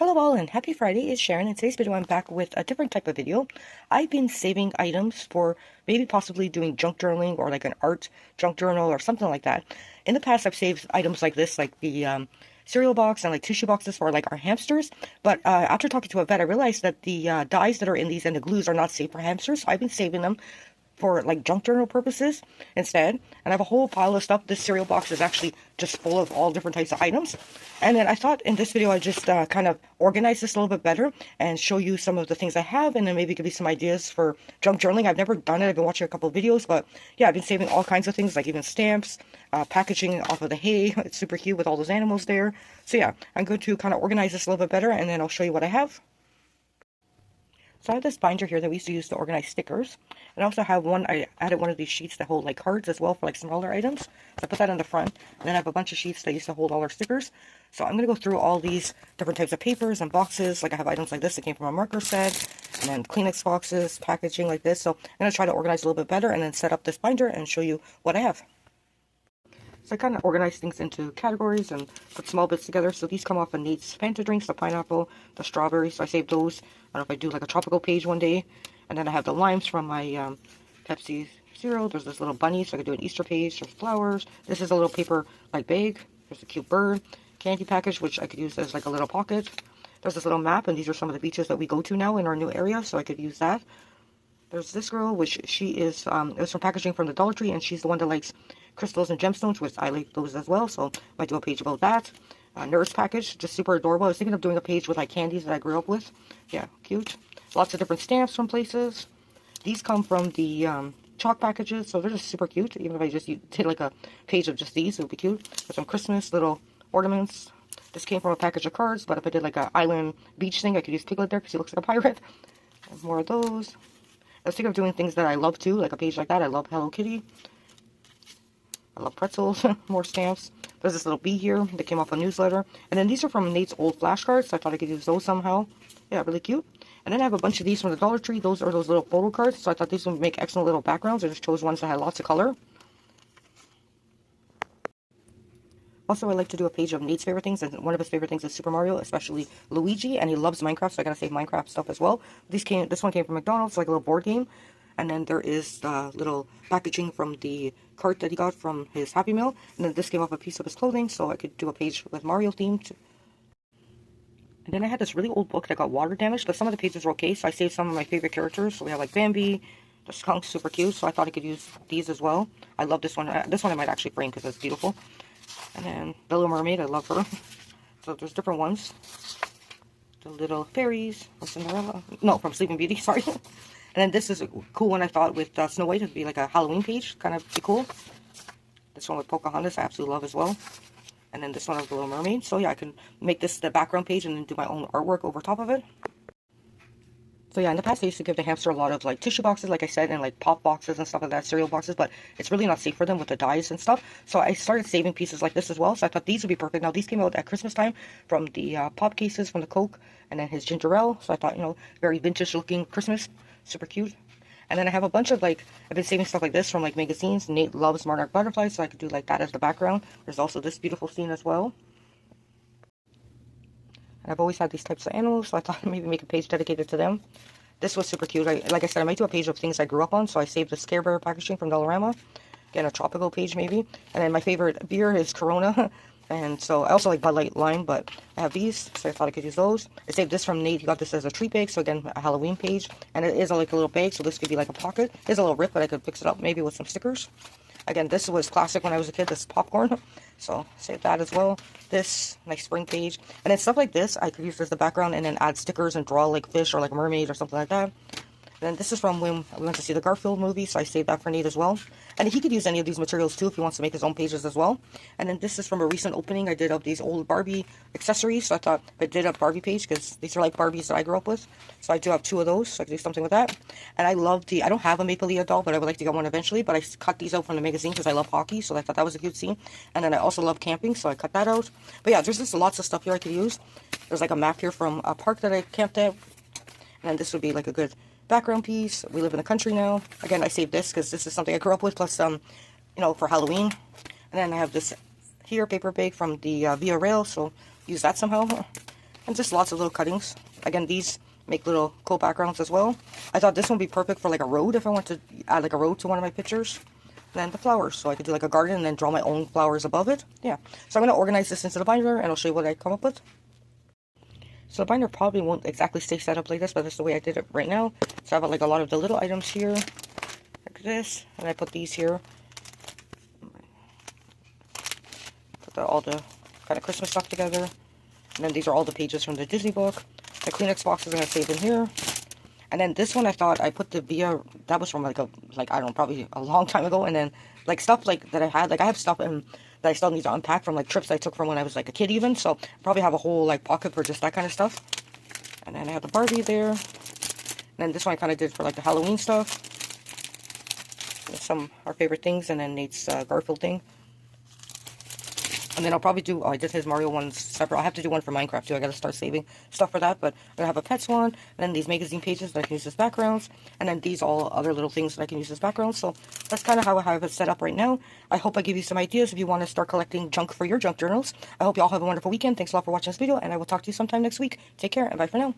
Hello all and happy Friday, it's Sharon. In today's video I'm back with a different type of video. I've been saving items for maybe possibly doing junk journaling or like an art junk journal or something like that. In the past I've saved items like this, like the cereal box and like tissue boxes for like our hamsters. But after talking to a vet I realized that the dyes that are in these and the glues are not safe for hamsters. So I've been saving them for like junk journal purposes instead. And I have a whole pile of stuff. This cereal box is actually just full of all different types of items. And then I thought in this video I'd just kind of organize this a little bit better and show you some of the things I have, and then maybe give you some ideas for junk journaling. I've never done it. I've been watching a couple of videos, but yeah, I've been saving all kinds of things, like even stamps, packaging off of the hay. It's super cute with all those animals there. So yeah, I'm going to kind of organize this a little bit better, and then I'll show you what I have. So I have this binder here that we used to use to organize stickers. And I also have one, I added one of these sheets that hold like cards as well for like smaller items. So I put that in the front. And then I have a bunch of sheets that used to hold all our stickers. So I'm going to go through all these different types of papers and boxes. Like I have items like this that came from a marker set. And then Kleenex boxes, packaging like this. So I'm going to try to organize a little bit better and then set up this binder and show you what I have. So I kind of organize things into categories and put small bits together. So these come off of Nate's Fanta drinks, the pineapple, the strawberries. So I saved those. I don't know if I do like a tropical page one day. And then I have the limes from my Pepsi Zero. There's this little bunny, so I could do an Easter page. There's flowers. This is a little paper like bag. There's a cute bird. Candy package, which I could use as like a little pocket. There's this little map, and these are some of the beaches that we go to now in our new area, so I could use that. There's this girl, which she is, it was from packaging from the Dollar Tree, and she's the one that likes crystals and gemstones, which I like those as well, so I might do a page about that. Nurse package, just super adorable. I was thinking of doing a page with like candies that I grew up with. Yeah, cute. Lots of different stamps from places. These come from the chalk packages, so they're just super cute. Even if I just did like a page of just these, it would be cute. There's some Christmas little ornaments. This came from a package of cards, but if I did like an island beach thing, I could use Piglet there because he looks like a pirate. And more of those. I was thinking of doing things that I love too, like a page like that. I love Hello Kitty. I love pretzels. More stamps. There's this little bee here that came off a newsletter. And then these are from Nate's old flashcards, so I thought I could use those somehow. Yeah, really cute. And then I have a bunch of these from the Dollar Tree. Those are those little photo cards, so I thought these would make excellent little backgrounds. I just chose ones that had lots of color. Also, I like to do a page of Nate's favorite things, and one of his favorite things is Super Mario, especially Luigi, and he loves Minecraft, so I gotta save Minecraft stuff as well. This one came from McDonald's, like a little board game. And then there is the little packaging from the cart that he got from his Happy Meal. And then this came off a piece of his clothing, so I could do a page with Mario themed. And then I had this really old book that got water damaged, but some of the pages were okay, so I saved some of my favorite characters. So we have like Bambi, the skunk, super cute, so I thought I could use these as well. I love this one. This one I might actually frame because it's beautiful. And then the Little Mermaid, I love her. So there's different ones. The little fairies from Cinderella. No, from Sleeping Beauty, sorry. And then this is a cool one I thought with Snow White. It would be like a Halloween page. Kind of be cool. This one with Pocahontas I absolutely love as well. And then this one of the Little Mermaid. So yeah, I can make this the background page and then do my own artwork over top of it. So yeah, in the past I used to give the hamster a lot of like tissue boxes, like I said, and like pop boxes and stuff like that, cereal boxes, but it's really not safe for them with the dyes and stuff. So I started saving pieces like this as well. So I thought these would be perfect. Now these came out at Christmas time from the pop cases from the Coke, and then his ginger ale. So I thought, you know, very vintage looking Christmas. Super cute. And then I have a bunch of like, I've been saving stuff like this from like magazines. Nate loves Monarch Butterflies, so I could do like that as the background. There's also this beautiful scene as well. And I've always had these types of animals, so I thought maybe make a page dedicated to them. This was super cute. Like I said, I might do a page of things I grew up on, so I saved the Scare Bear packaging from Dollarama. Again, a tropical page maybe. And then my favorite beer is Corona. And so I also like Bud Light Lime, but I have these, so I thought I could use those. I saved this from Nate. He got this as a treat bag, so again, a Halloween page. And it is like a little bag, so this could be like a pocket. There's a little rip, but I could fix it up maybe with some stickers. Again, this was classic when I was a kid, this popcorn. So save that as well. This nice spring page. And then stuff like this, I could use as the background and then add stickers and draw like fish or like a mermaid or something like that. And then this is from when we went to see the Garfield movie, so I saved that for Nate as well. And he could use any of these materials too if he wants to make his own pages as well. And then this is from a recent opening I did of these old Barbie accessories. So I thought I did a Barbie page because these are like Barbies that I grew up with. So I do have two of those, so I could do something with that. And I love I don't have a Maple Leaf doll, but I would like to get one eventually. But I cut these out from the magazine because I love hockey, so I thought that was a cute scene. And then I also love camping, so I cut that out. But yeah, there's just lots of stuff here I could use. There's like a map here from a park that I camped at. And then this would be like a good background piece. We live in the country now. Again, I saved this because this is something I grew up with, plus you know, for Halloween. And then I have this here paper bag from the Via Rail, so use that somehow. And just lots of little cuttings. Again, these make little cool backgrounds as well. I thought this one would be perfect for like a road if I want to add like a road to one of my pictures. And then the flowers, so I could do like a garden and then draw my own flowers above it. Yeah, so I'm going to organize this into the binder and I'll show you what I come up with. So the binder probably won't exactly stay set up like this, but that's the way I did it right now. So I have like a lot of the little items here, like this, and I put these here. Put all the kind of Christmas stuff together. And then these are all the pages from the Disney book. The Kleenex boxes I'm going to save in here. And then this one I thought I put the Via, that was from like I don't know, probably a long time ago. And then like stuff like that I had, like I have stuff in, that I still need to unpack from like trips I took from when I was like a kid even. So probably have a whole like pocket for just that kind of stuff. And then I have the Barbie there. And then this one I kind of did for like the Halloween stuff. Some our favorite things, and then Nate's Garfield thing. And then I'll probably do, I did his Mario ones separate. I'll have to do one for Minecraft too. I gotta start saving stuff for that. But I'm gonna have a pets one, and then these magazine pages that I can use as backgrounds, and then these all other little things that I can use as backgrounds. So that's kind of how I have it set up right now. I hope I give you some ideas if you want to start collecting junk for your junk journals. I hope you all have a wonderful weekend. Thanks a lot for watching this video, and I will talk to you sometime next week. Take care, and bye for now.